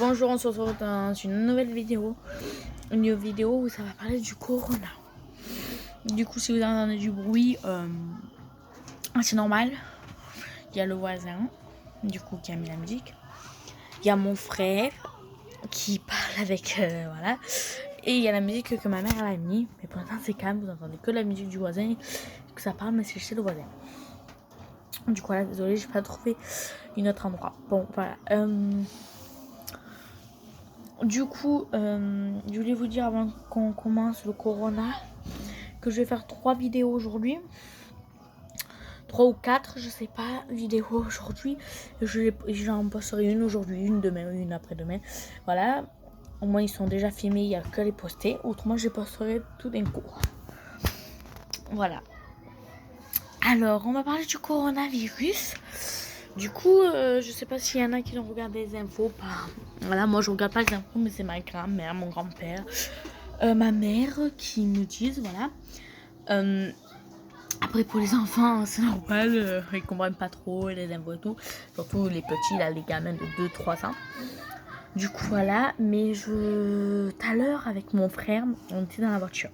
Bonjour, on se retrouve dans une nouvelle vidéo. Une vidéo où ça va parler du corona. Du coup, si vous entendez du bruit, c'est normal. Il y a le voisin, du coup, qui a mis la musique. Il y a mon frère qui parle avec, voilà. Et il y a la musique que ma mère elle a mis. Mais pour l'instant, c'est calme, vous entendez que la musique du voisin. Que ça parle, mais c'est chez le voisin. Du coup, là, désolé, j'ai pas trouvé un autre endroit. Bon, voilà. Du coup, je voulais vous dire avant qu'on commence le corona que je vais faire 3 vidéos aujourd'hui. 3 ou 4, je sais pas, vidéos aujourd'hui. J'en posterai une aujourd'hui, une demain, une après-demain. Voilà. Au moins, ils sont déjà filmés, il n'y a que les poster. Autrement, je les posterai tout d'un coup. Voilà. Alors, on va parler du coronavirus. Du coup, je sais pas s'il y en a qui ont regardé les infos. Pas. Voilà, moi je regarde pas les infos, mais c'est ma grand-mère, mon grand-père, ma mère qui nous disent, voilà. Après, pour les enfants, c'est normal, ils comprennent pas trop les infos et tout. Surtout les petits, là, les gamins de 2-3 ans. Du coup, voilà. Mais tout à l'heure, avec mon frère, on était dans la voiture.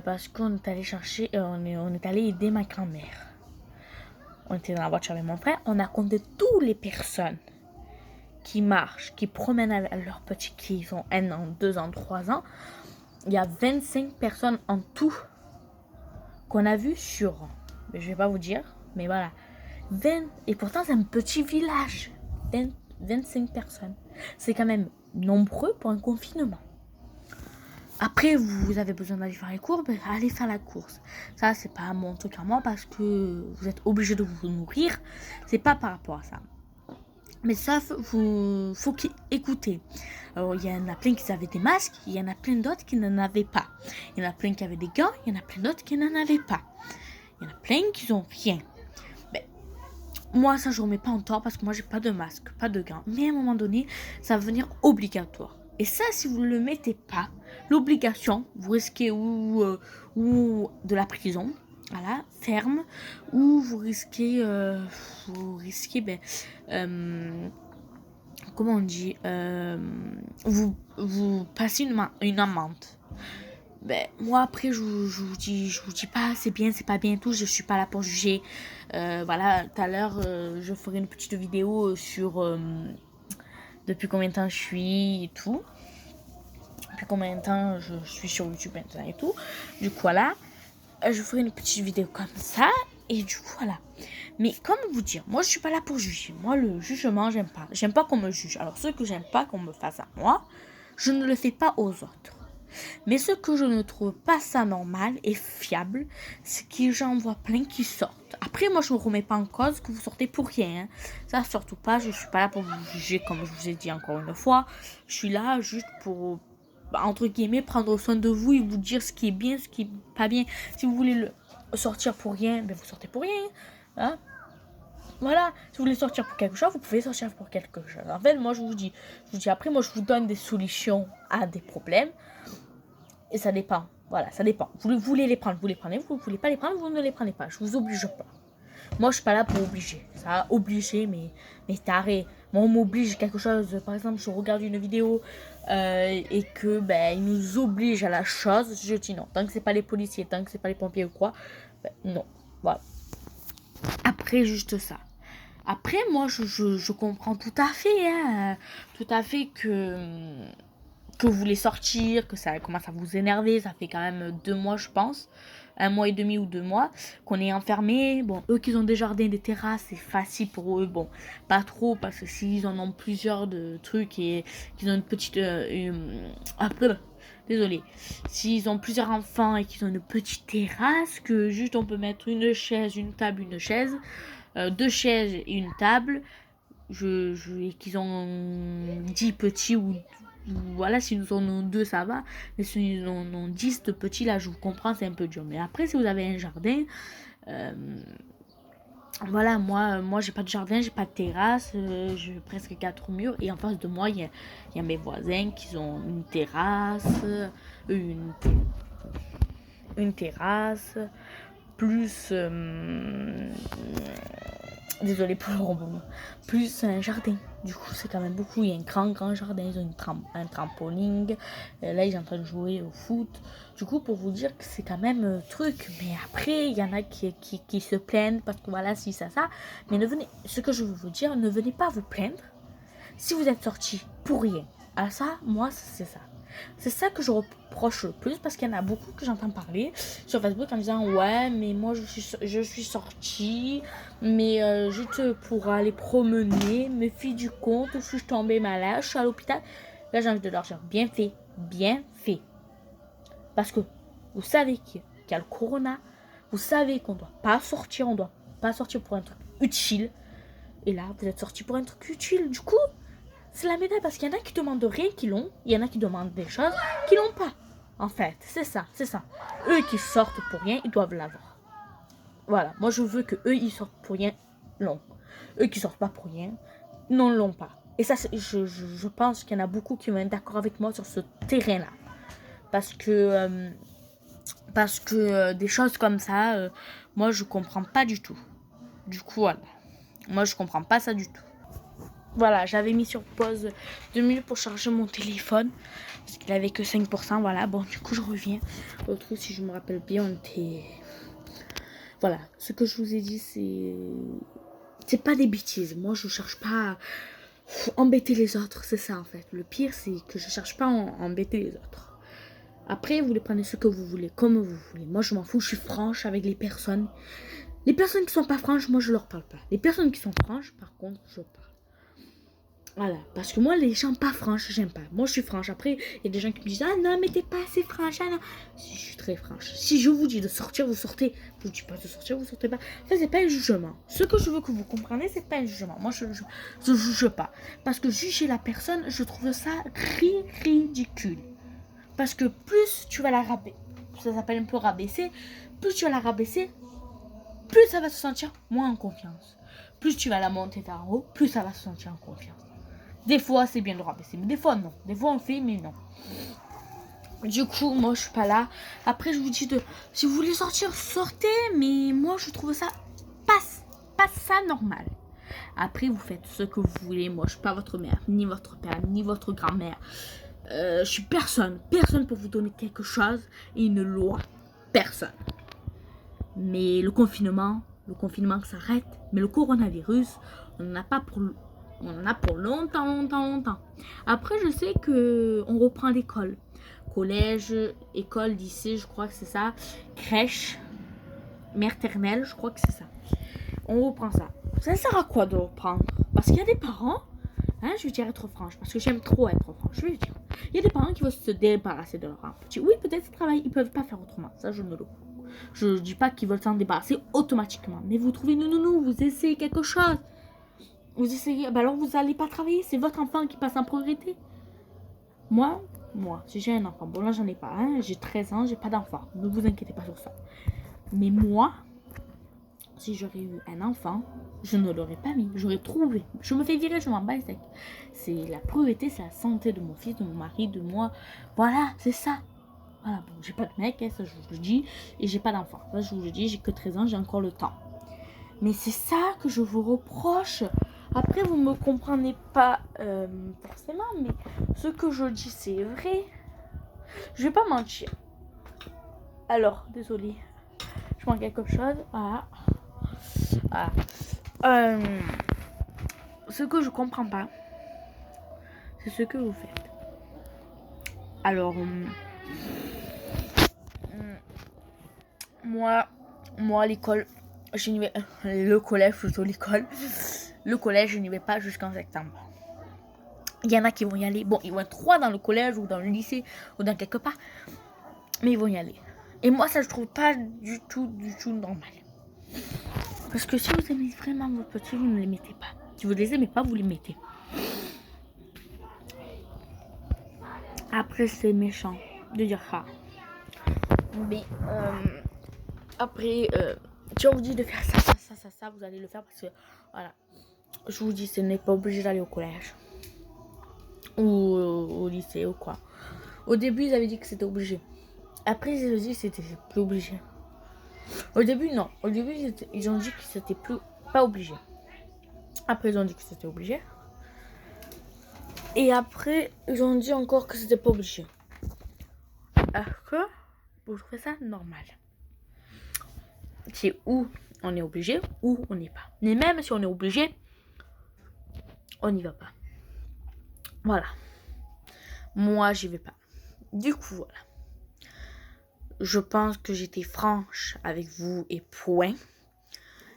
Parce qu'on est allé chercher, on est allé aider ma grand-mère. On était dans la voiture avec mon frère, on a compté toutes les personnes qui marchent, qui promènent avec leurs petits qui ont 1 an, 2 ans, 3 ans. Il y a 25 personnes en tout qu'on a vu sur, je vais pas vous dire, mais voilà, 20, et pourtant c'est un petit village, 25 personnes. C'est quand même nombreux pour un confinement. Après, vous avez besoin d'aller faire les courses, ben, allez faire la course. Ça, c'est pas mon truc à moi parce que vous êtes obligé de vous nourrir. C'est pas par rapport à ça. Mais ça, faut écouter. Alors, il y en a plein qui avaient des masques, il y en a plein d'autres qui n'en avaient pas. Il y en a plein qui avaient des gants, il y en a plein d'autres qui n'en avaient pas. Il y en a plein qui n'ont rien. Ben, moi, ça, je ne remets pas en tort parce que moi, j'ai pas de masque, pas de gants. Mais à un moment donné, ça va devenir obligatoire. Et ça, si vous ne le mettez pas, l'obligation, vous risquez ou de la prison, voilà, ferme, ou vous risquez comment on dit, vous passez une amende. Ben, moi après je vous dis pas c'est bien, c'est pas bien et tout, je suis pas là pour juger. Voilà, tout à l'heure je ferai une petite vidéo sur depuis combien de temps je suis et tout. Depuis combien de temps je suis sur YouTube maintenant et tout. Du coup voilà, je ferai une petite vidéo comme ça. Et du coup voilà. Mais comme vous dire, moi je suis pas là pour juger. Moi le jugement j'aime pas. J'aime pas qu'on me juge. Alors ce que j'aime pas qu'on me fasse à moi, je ne le fais pas aux autres. Mais ce que je ne trouve pas ça normal et fiable, c'est que j'en vois plein qui sortent. Après, moi, je ne remets pas en cause que vous sortez pour rien. Hein. Ça, surtout pas. Je ne suis pas là pour vous juger, comme je vous ai dit encore une fois. Je suis là juste pour, entre guillemets, prendre soin de vous et vous dire ce qui est bien, ce qui est pas bien. Si vous voulez sortir pour rien, ben vous sortez pour rien. Hein. Voilà, si vous voulez sortir pour quelque chose, vous pouvez sortir pour quelque chose. En fait, moi, je vous dis après, moi, je vous donne des solutions à des problèmes. Et ça dépend. Voilà, ça dépend. Vous voulez les prendre, vous les prenez. Vous ne voulez pas les prendre, vous ne les prenez pas. Je vous oblige pas. Moi, je suis pas là pour obliger. Ça a obligé, mais taré. Moi, on m'oblige quelque chose. Par exemple, je regarde une vidéo et que ils nous obligent à la chose. Je dis non. Tant que c'est pas les policiers, tant que c'est pas les pompiers ou quoi, non. Voilà. Après, juste ça. Après, moi, je comprends tout à fait, hein, tout à fait que vous voulez sortir, que ça commence à vous énerver. Ça fait quand même 2 mois, je pense, 1 mois et demi ou 2 mois qu'on est enfermés. Bon, eux qui ont des jardins, des terrasses, c'est facile pour eux. Bon, pas trop, parce que s'ils en ont plusieurs de trucs et qu'ils ont une petite... désolé. S'ils ont plusieurs enfants et qu'ils ont une petite terrasse, que juste on peut mettre une chaise, une table, une chaise, 2 chaises et une table, et qu'ils ont 10 petits ou voilà, si nous en avons 2 ça va, mais si nous en avons 10 de petits là je vous comprends, c'est un peu dur. Mais après si vous avez un jardin, voilà, moi j'ai pas de jardin, j'ai pas de terrasse, j'ai presque 4 murs et en face de moi il y a mes voisins qui ont une terrasse, une terrasse plus Désolée pour le rebond. Plus un jardin. Du coup, c'est quand même beaucoup. Il y a un grand jardin. Ils ont un trampoline. Là, ils sont en train de jouer au foot. Du coup, pour vous dire que c'est quand même truc. Mais après, il y en a qui se plaignent parce que voilà, si, ça. Mais ne venez, ce que je veux vous dire, ne venez pas vous plaindre si vous êtes sortis pour rien. Alors ça, moi, c'est ça. C'est ça que je reproche le plus parce qu'il y en a beaucoup que j'entends parler sur Facebook en disant ouais mais moi je suis sortie mais juste pour aller promener, me fie du compte, je suis tombée malade, je suis à l'hôpital. Là j'ai envie de leur dire bien fait. Parce que vous savez qu'il y a le corona, vous savez qu'on doit pas sortir, on doit pas sortir pour un truc utile. Et là vous êtes sortis pour un truc utile, du coup c'est la médaille parce qu'il y en a qui demandent rien qui l'ont, il y en a qui demandent des choses qui l'ont pas. En fait, c'est ça. Eux qui sortent pour rien, ils doivent l'avoir. Voilà, moi je veux que eux ils sortent pour rien, l'ont. Eux qui sortent pas pour rien, non l'ont pas. Et ça, je pense qu'il y en a beaucoup qui vont être d'accord avec moi sur ce terrain-là. Parce que des choses comme ça, moi je comprends pas du tout. Du coup, voilà. Moi je comprends pas ça du tout. Voilà, j'avais mis sur pause 2 minutes pour charger mon téléphone. Parce qu'il avait que 5%, voilà. Bon, du coup, je reviens. Au truc, si je me rappelle bien, on était... Voilà, ce que je vous ai dit, c'est pas des bêtises. Moi, je cherche pas à embêter les autres, c'est ça, en fait. Le pire, c'est que je cherche pas à embêter les autres. Après, vous les prenez ce que vous voulez, comme vous voulez. Moi, je m'en fous, je suis franche avec les personnes. Les personnes qui sont pas franches, moi, je leur parle pas. Les personnes qui sont franches, par contre, je parle. Voilà, parce que moi, les gens pas franches, j'aime pas. Moi, je suis franche. Après, il y a des gens qui me disent ah non, mais t'es pas assez franche. Ah non, si, je suis très franche. Si je vous dis de sortir, vous sortez. Je vous dis pas de sortir, vous sortez pas. Ça, c'est pas un jugement. Ce que je veux que vous compreniez, c'est pas un jugement. Moi, je juge pas. Parce que juger la personne, je trouve ça ridicule. Parce que plus tu vas la rabaisser, ça s'appelle un peu rabaisser, plus tu vas la rabaisser, plus ça va se sentir moins en confiance. Plus tu vas la monter vers haut, plus ça va se sentir en confiance. Des fois, c'est bien de rabaisser, mais des fois, non. Des fois, on le fait, mais non. Du coup, moi, je suis pas là. Après, je vous dis si vous voulez sortir, sortez. Mais moi, je trouve ça pas ça normal. Après, vous faites ce que vous voulez. Moi, je suis pas votre mère, ni votre père, ni votre grand-mère. Je suis personne. Personne pour vous donner quelque chose et une loi. Personne. Mais le confinement s'arrête. Mais le coronavirus, on n'en a pas pour... On en a pour longtemps. Après, je sais qu'on reprend l'école. Collège, école, lycée, je crois que c'est ça. Crèche, maternelle, je crois que c'est ça. On reprend ça. Ça sert à quoi de reprendre? Parce qu'il y a des parents, je vais dire être franche, parce que j'aime trop être franche. Je vais dire. Il y a des parents qui veulent se débarrasser de leur petit. Oui, peut-être ils travaillent, ils peuvent pas faire autrement. Ça, je ne le... Je dis pas qu'ils veulent s'en débarrasser automatiquement. Mais vous trouvez, non, vous essayez quelque chose. Vous essayez, alors vous n'allez pas travailler, c'est votre enfant qui passe en priorité. Moi, si j'ai un enfant, bon là j'en ai pas, j'ai 13 ans, j'ai pas d'enfant, ne vous inquiétez pas sur ça. Mais moi, si j'aurais eu un enfant, je ne l'aurais pas mis, j'aurais trouvé. Je me fais virer, je m'en bats les steaks. C'est la priorité, c'est la santé de mon fils, de mon mari, de moi. Voilà, c'est ça. Voilà, bon, j'ai pas de mec, ça je vous le dis, et j'ai pas d'enfant. Ça je vous le dis, j'ai que 13 ans, j'ai encore le temps. Mais c'est ça que je vous reproche. Après, vous me comprenez pas forcément, mais ce que je dis, c'est vrai. Je vais pas mentir. Alors, désolée. Je manque quelque chose. Voilà. Ce que je comprends pas, c'est ce que vous faites. Alors, moi, l'école, le collège, plutôt l'école. Le collège, je n'y vais pas jusqu'en septembre. Il y en a qui vont y aller. Bon, ils vont être 3 dans le collège ou dans le lycée ou dans quelque part. Mais ils vont y aller. Et moi, ça, je trouve pas du tout normal. Parce que si vous aimez vraiment vos petits, vous ne les mettez pas. Si vous les aimez pas, vous les mettez. Après, c'est méchant de dire ça. Mais après, si on vous dit de faire ça, vous allez le faire parce que, voilà. Je vous dis, ce n'est pas obligé d'aller au collège. Ou au lycée ou quoi. Au début, ils avaient dit que c'était obligé. Après, ils ont dit que c'était plus obligé. Au début, non. Au début, ils ont dit que c'était pas obligé. Après, ils ont dit que c'était obligé. Et après, ils ont dit encore que c'était pas obligé. Alors que vous trouvez ça normal. C'est où on est obligé ou on n'est pas. Mais même si on est obligé, on n'y va pas. Voilà. Moi, j'y vais pas. Du coup, voilà. Je pense que j'étais franche avec vous et point.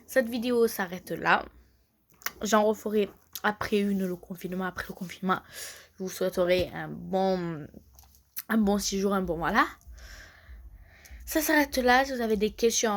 Cette vidéo s'arrête là. J'en referai après le confinement. Après le confinement, je vous souhaiterai un bon séjour, un bon voilà. Ça s'arrête là. Si vous avez des questions